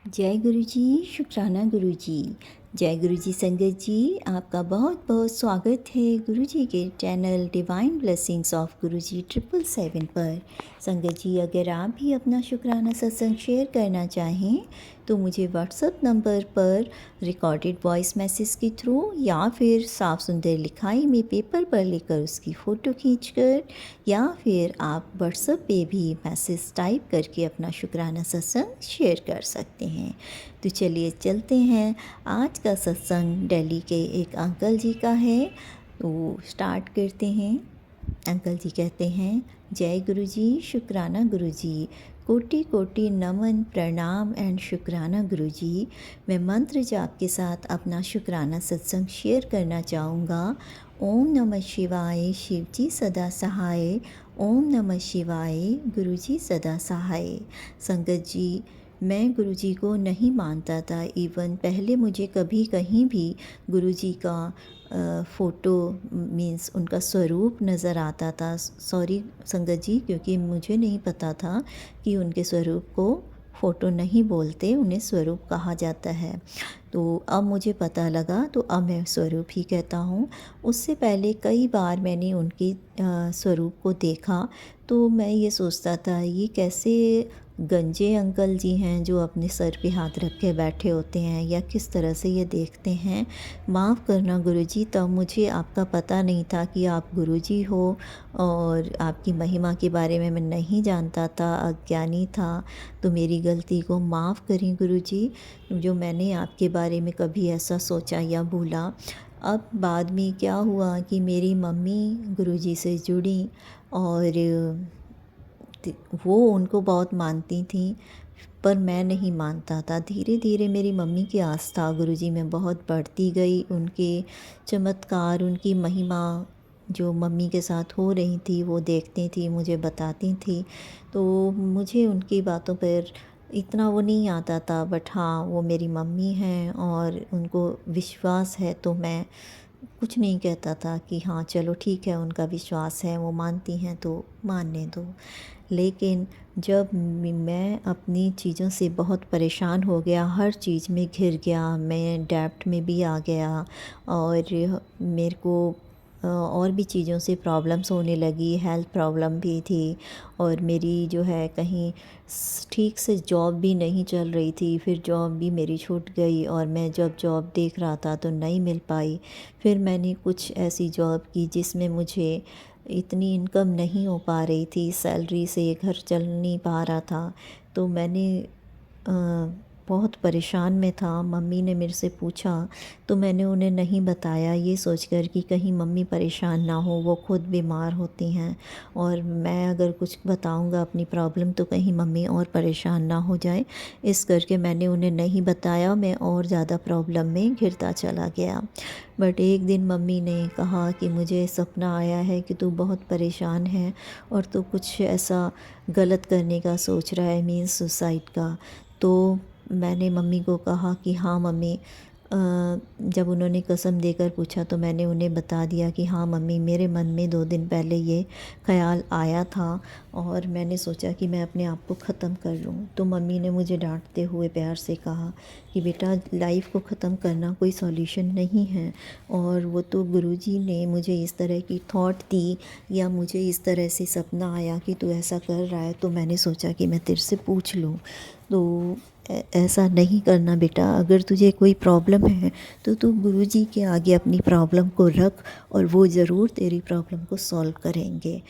जय गुरु जी। शुक्राना गुरु जी। जय गुरु जी संगत जी, आपका बहुत बहुत स्वागत है गुरु जी के चैनल डिवाइन ब्लेसिंग्स ऑफ गुरु जी 777 पर। संगत जी, अगर आप भी अपना शुक्राना सत्संग शेयर करना चाहें तो मुझे व्हाट्सएप नंबर पर रिकॉर्डेड वॉइस मैसेज के थ्रू या फिर साफ सुंदर लिखाई में पेपर पर लेकर उसकी फ़ोटो खींचकर या फिर आप व्हाट्सएप पे भी मैसेज टाइप करके अपना शुक्राना सत्संग शेयर कर सकते हैं। तो चलिए चलते हैं। आज का सत्संग दिल्ली के एक अंकल जी का है, तो स्टार्ट करते हैं। अंकल जी कहते हैं, जय गुरु जी, शुक्राना गुरु जी, कोटि कोटि नमन प्रणाम एंड शुक्राना गुरु जी। मैं मंत्र जाप के साथ अपना शुक्राना सत्संग शेयर करना चाहूँगा। ओम नमः शिवाय, शिव जी सदा सहाय। ओम नमः शिवाय, गुरु जी सदा सहाय। संगत जी, मैं गुरु जी को नहीं मानता था। इवन पहले मुझे कभी कहीं भी गुरु जी का फ़ोटो मीन्स उनका स्वरूप नज़र आता था। सॉरी संगत जी, क्योंकि मुझे नहीं पता था कि उनके स्वरूप को फ़ोटो नहीं बोलते, उन्हें स्वरूप कहा जाता है। तो अब मुझे पता लगा, तो अब मैं स्वरूप ही कहता हूँ। उससे पहले कई बार मैंने उनके स्वरूप को देखा तो मैं ये सोचता था, ये कैसे गंजे अंकल जी हैं जो अपने सर पे हाथ रख के बैठे होते हैं, या किस तरह से ये देखते हैं। माफ़ करना गुरुजी, तब मुझे आपका पता नहीं था कि आप गुरुजी हो और आपकी महिमा के बारे में मैं नहीं जानता था, अज्ञानी था। तो मेरी गलती को माफ़ करें गुरुजी, जो मैंने आपके बारे में कभी ऐसा सोचा या भूला। अब बाद में क्या हुआ कि मेरी मम्मी गुरुजी से जुड़ी और वो उनको बहुत मानती थी, पर मैं नहीं मानता था। धीरे धीरे मेरी मम्मी की आस्था गुरुजी में बहुत बढ़ती गई। उनके चमत्कार, उनकी महिमा जो मम्मी के साथ हो रही थी वो देखती थी, मुझे बताती थी। तो मुझे उनकी बातों पर इतना वो नहीं आता था, बट हाँ, वो मेरी मम्मी हैं और उनको विश्वास है, तो मैं कुछ नहीं कहता था कि हाँ चलो ठीक है, उनका विश्वास है, वो मानती हैं तो मानने दो। लेकिन जब मैं अपनी चीज़ों से बहुत परेशान हो गया, हर चीज़ में घिर गया, मैं डेब्ट में भी आ गया और मेरे को और भी चीज़ों से प्रॉब्लम्स होने लगी, हेल्थ प्रॉब्लम भी थी और मेरी जो है कहीं ठीक से जॉब भी नहीं चल रही थी। फिर जॉब भी मेरी छूट गई और मैं जब जॉब देख रहा था तो नहीं मिल पाई। फिर मैंने कुछ ऐसी जॉब की जिसमें मुझे इतनी इनकम नहीं हो पा रही थी, सैलरी से घर चल नहीं पा रहा था। तो मैंने बहुत परेशान में था। मम्मी ने मेरे से पूछा तो मैंने उन्हें नहीं बताया, ये सोचकर कि कहीं मम्मी परेशान ना हो, वो खुद बीमार होती हैं और मैं अगर कुछ बताऊंगा अपनी प्रॉब्लम तो कहीं मम्मी और परेशान ना हो जाए। इस करके मैंने उन्हें नहीं बताया, मैं और ज़्यादा प्रॉब्लम में घिरता चला गया। बट एक दिन मम्मी ने कहा कि मुझे सपना आया है कि तू बहुत परेशान है और तू कुछ ऐसा गलत करने का सोच रहा है, मीन्स सुसाइड का। तो मैंने मम्मी को कहा कि हाँ मम्मी। जब उन्होंने कसम देकर पूछा तो मैंने उन्हें बता दिया कि हाँ मम्मी, मेरे मन में 2 दिन पहले ये ख़्याल आया था और मैंने सोचा कि मैं अपने आप को ख़त्म कर लूँ। तो मम्मी ने मुझे डांटते हुए प्यार से कहा कि बेटा, लाइफ को ख़त्म करना कोई सॉल्यूशन नहीं है, और वो तो गुरुजी ने मुझे इस तरह की थॉट दी या मुझे इस तरह से सपना आया कि तू ऐसा कर रहा है, तो मैंने सोचा कि मैं तेरे से पूछ लूँ। तो ऐसा नहीं करना बेटा, अगर तुझे कोई प्रॉब्लम है तो तू गुरुजी के आगे अपनी प्रॉब्लम को रख और वो ज़रूर तेरी प्रॉब्लम को सॉल्व करेंगे।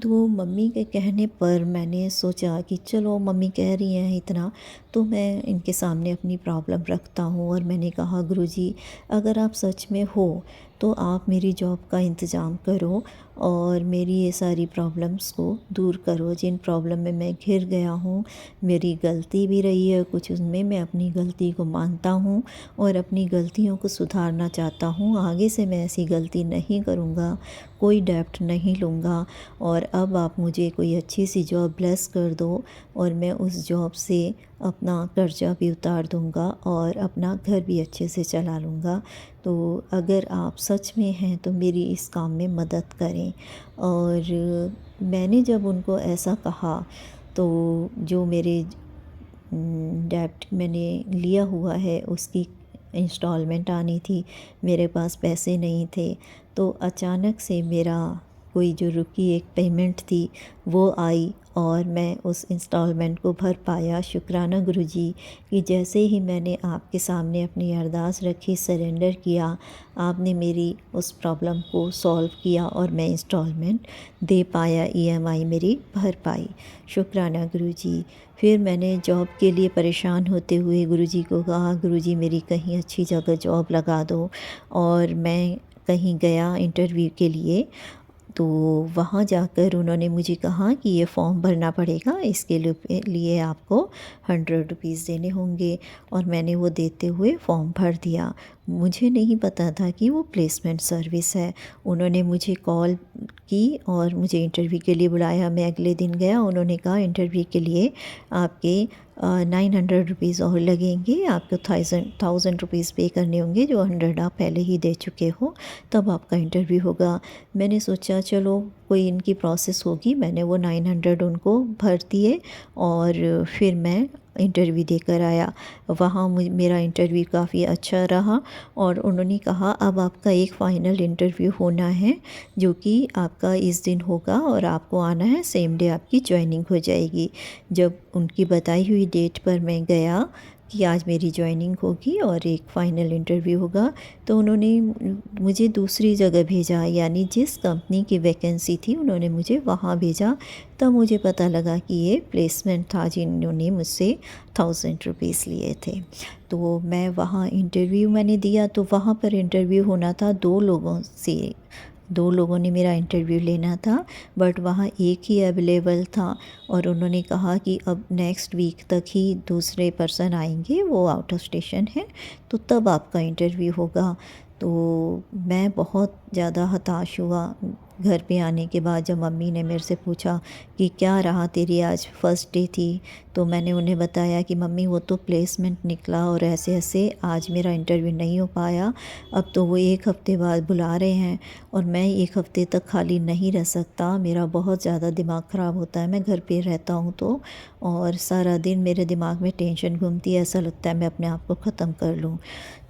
तो मम्मी के कहने पर मैंने सोचा कि चलो मम्मी कह रही हैं इतना, तो मैं इनके सामने अपनी प्रॉब्लम रखता हूँ। और मैंने कहा, गुरुजी अगर आप सच में हो तो आप मेरी जॉब का इंतज़ाम करो और मेरी ये सारी प्रॉब्लम्स को दूर करो। जिन प्रॉब्लम में मैं घिर गया हूँ, मेरी गलती भी रही है कुछ, उसमें मैं अपनी गलती को मानता हूँ और अपनी गलतियों को सुधारना चाहता हूँ। आगे से मैं ऐसी गलती नहीं करूँगा, कोई डेब्ट नहीं लूँगा, और अब आप मुझे कोई अच्छी सी जॉब ब्लेस कर दो और मैं उस जॉब से अपना कर्जा भी उतार दूँगा और अपना घर भी अच्छे से चला लूँगा। तो अगर आप सच में हैं तो मेरी इस काम में मदद करें। और मैंने जब उनको ऐसा कहा तो जो मेरे डेब्ट मैंने लिया हुआ है उसकी इंस्टॉलमेंट आनी थी, मेरे पास पैसे नहीं थे। तो अचानक से मेरा कोई जो रुकी एक पेमेंट थी वो आई और मैं उस इंस्टॉलमेंट को भर पाया। शुक्राना गुरुजी कि जैसे ही मैंने आपके सामने अपनी अरदास रखी, सरेंडर किया, आपने मेरी उस प्रॉब्लम को सॉल्व किया और मैं इंस्टॉलमेंट दे पाया, ईएमआई मेरी भर पाई। शुक्राना गुरुजी। फिर मैंने जॉब के लिए परेशान होते हुए गुरुजी को कहा, गुरुजी मेरी कहीं अच्छी जगह जॉब लगा दो। और मैं कहीं गया इंटरव्यू के लिए, तो वहाँ जाकर उन्होंने मुझे कहा कि ये फॉर्म भरना पड़ेगा, इसके लिए आपको 100 रुपीज़ देने होंगे। और मैंने वो देते हुए फॉर्म भर दिया। मुझे नहीं पता था कि वो प्लेसमेंट सर्विस है। उन्होंने मुझे कॉल की और मुझे इंटरव्यू के लिए बुलाया। मैं अगले दिन गया, उन्होंने कहा इंटरव्यू के लिए आपके 900 रुपीज़ और लगेंगे, आपको 1000 रुपीज़ पे करने होंगे, जो 100 आप पहले ही दे चुके हो, तब आपका इंटरव्यू होगा। मैंने सोचा चलो कोई इनकी प्रोसेस होगी, मैंने वो 900 उनको भर दिए और फिर मैं इंटरव्यू देकर आया। वहाँ मेरा इंटरव्यू काफ़ी अच्छा रहा और उन्होंने कहा अब आपका एक फ़ाइनल इंटरव्यू होना है, जो कि आपका इस दिन होगा और आपको आना है, सेम डे आपकी जॉइनिंग हो जाएगी। जब उनकी बताई हुई डेट पर मैं गया कि आज मेरी जॉइनिंग होगी और एक फ़ाइनल इंटरव्यू होगा, तो उन्होंने मुझे दूसरी जगह भेजा, यानी जिस कंपनी की वैकेंसी थी उन्होंने मुझे वहाँ भेजा। तब मुझे पता लगा कि ये प्लेसमेंट था जिन्होंने मुझसे 1000 रुपीज़ लिए थे। तो मैं वहाँ इंटरव्यू मैंने दिया, तो वहाँ पर इंटरव्यू होना था 2 लोगों से, 2 लोगों ने मेरा इंटरव्यू लेना था, बट वहाँ एक ही अवेलेबल था। और उन्होंने कहा कि अब नेक्स्ट वीक तक ही दूसरे पर्सन आएंगे, वो आउट ऑफ स्टेशन है, तो तब आपका इंटरव्यू होगा। तो मैं बहुत ज़्यादा हताश हुआ घर पे आने के बाद, जब मम्मी ने मेरे से पूछा कि क्या रहा, तेरी आज फ़र्स्ट डे थी। तो मैंने उन्हें बताया कि मम्मी वो तो प्लेसमेंट निकला और ऐसे ऐसे आज मेरा इंटरव्यू नहीं हो पाया, अब तो वो 1 हफ़्ते बाद बुला रहे हैं और मैं 1 हफ़्ते तक खाली नहीं रह सकता, मेरा बहुत ज़्यादा दिमाग ख़राब होता है, मैं घर पे रहता हूँ तो, और सारा दिन मेरे दिमाग में टेंशन घूमती है, ऐसा लगता है मैं अपने आप को ख़त्म कर लूँ।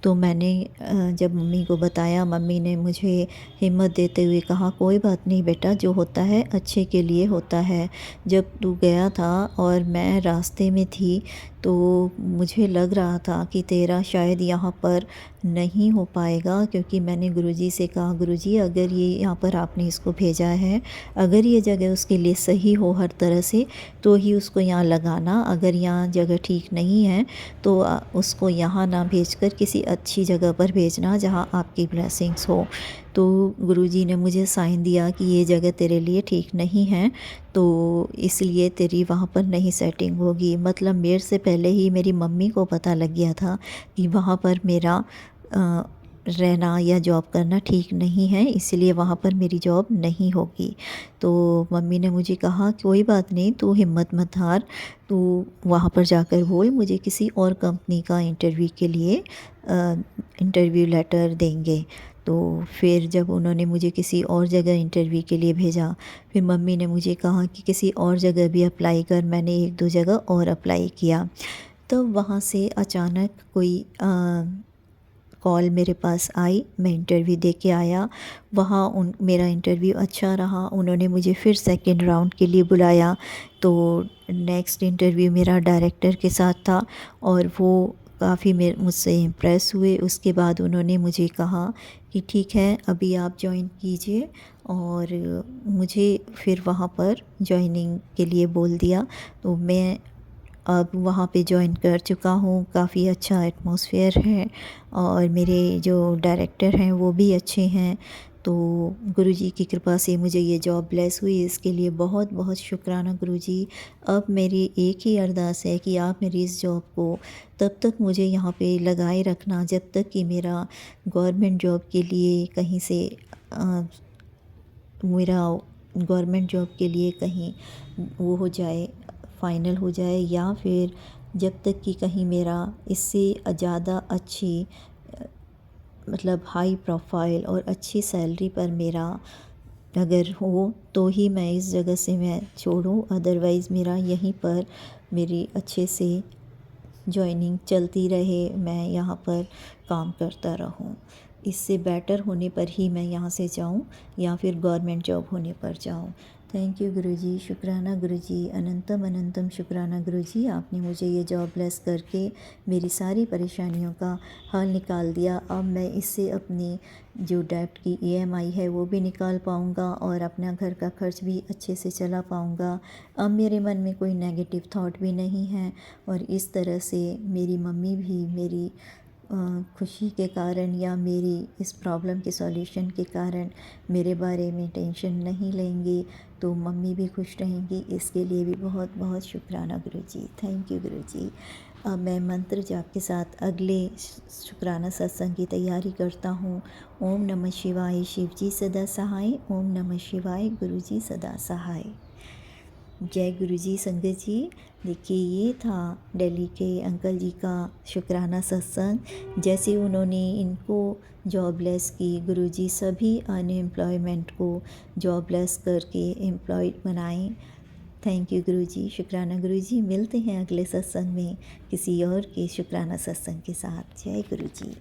तो मैंने जब मम्मी को बताया, मम्मी ने मुझे हिम्मत देते हुए कहा कोई बात नहीं बेटा, जो होता है अच्छे के लिए होता है। जब तू गया था और मैं रास्ते में थी, तो मुझे लग रहा था कि तेरा शायद यहाँ पर नहीं हो पाएगा, क्योंकि मैंने गुरुजी से कहा गुरुजी अगर ये यहाँ पर आपने इसको भेजा है, अगर ये जगह उसके लिए सही हो हर तरह से, तो ही उसको यहाँ लगाना, अगर यहाँ जगह ठीक नहीं है तो उसको यहाँ ना भेजकर किसी अच्छी जगह पर भेजना जहाँ आपकी ब्लेसिंग्स हो। तो गुरुजी ने मुझे साइन दिया कि ये जगह तेरे लिए ठीक नहीं है, तो इसलिए तेरी वहाँ पर नहीं सेटिंग होगी। मतलब मेरे से पहले ही मेरी मम्मी को पता लग गया था कि वहाँ पर मेरा रहना या जॉब करना ठीक नहीं है, इसलिए वहाँ पर मेरी जॉब नहीं होगी। तो मम्मी ने मुझे कहा कोई बात नहीं, तू हिम्मत मत हार, तू वहाँ पर जाकर बोल मुझे किसी और कंपनी का इंटरव्यू के लिए इंटरव्यू लेटर देंगे। तो फिर जब उन्होंने मुझे किसी और जगह इंटरव्यू के लिए भेजा, फिर मम्मी ने मुझे कहा कि किसी और जगह भी अप्लाई कर। मैंने 1-2 जगह और अप्लाई किया। तब वहाँ से अचानक कोई कॉल मेरे पास आई, मैं इंटरव्यू दे के आया। वहाँ मेरा इंटरव्यू अच्छा रहा, उन्होंने मुझे फिर सेकंड राउंड के लिए बुलाया। तो नेक्स्ट इंटरव्यू मेरा डायरेक्टर के साथ था और वो काफ़ी मुझसे इम्प्रेस हुए। उसके बाद उन्होंने मुझे कहा कि ठीक है अभी आप जॉइन कीजिए, और मुझे फिर वहाँ पर जॉइनिंग के लिए बोल दिया। तो मैं अब वहाँ पे जॉइन कर चुका हूँ। काफ़ी अच्छा एटमॉस्फेयर है और मेरे जो डायरेक्टर हैं वो भी अच्छे हैं। तो गुरुजी की कृपा से मुझे ये जॉब ब्लेस हुई, इसके लिए बहुत बहुत शुक्राना गुरुजी। अब मेरी एक ही अरदास है कि आप मेरी इस जॉब को तब तक मुझे यहाँ पे लगाए रखना जब तक कि मेरा गवर्नमेंट जॉब के लिए कहीं से मेरा गवर्नमेंट जॉब के लिए कहीं वो हो जाए, फ़ाइनल हो जाए, या फिर जब तक कि कहीं मेरा इससे ज़्यादा अच्छी मतलब हाई प्रोफाइल और अच्छी सैलरी पर मेरा अगर हो तो ही मैं इस जगह से मैं छोड़ूं, अदरवाइज़ मेरा यहीं पर मेरी अच्छे से जॉइनिंग चलती रहे, मैं यहाँ पर काम करता रहूँ। इससे बेटर होने पर ही मैं यहाँ से जाऊँ या फिर गवर्नमेंट जॉब होने पर जाऊँ। थैंक यू गुरुजी, शुक्राना गुरुजी, अनंतम अनंतम शुक्राना गुरुजी, आपने मुझे ये जॉब ब्लेस करके मेरी सारी परेशानियों का हल निकाल दिया। अब मैं इससे अपनी जो डेब्ट की ईएमआई है वो भी निकाल पाऊँगा और अपना घर का खर्च भी अच्छे से चला पाऊँगा। अब मेरे मन में कोई नेगेटिव थॉट भी नहीं है और इस तरह से मेरी मम्मी भी मेरी खुशी के कारण या मेरी इस प्रॉब्लम के सॉल्यूशन के कारण मेरे बारे में टेंशन नहीं लेंगे, तो मम्मी भी खुश रहेंगी। इसके लिए भी बहुत बहुत शुक्राना गुरुजी, थैंक यू गुरुजी। अब मैं मंत्र जाप के साथ अगले शुक्राना सत्संग की तैयारी करता हूँ। ओम नमः शिवाय, शिव जी सदा सहाय। ओम नमः शिवाय, गुरु जी सदा सहाय। जय गुरु जी। संगत जी, देखिए ये था दिल्ली के अंकल जी का शुक्राना सत्संग। जैसे उन्होंने इनको जॉबलेस की, गुरु जी सभी अनएम्प्लॉयमेंट को जॉबलेस करके एम्प्लॉयड बनाएं। थैंक यू गुरु जी, शुक्राना गुरु जी। मिलते हैं अगले सत्संग में किसी और के शुक्राना सत्संग के साथ। जय गुरु जी।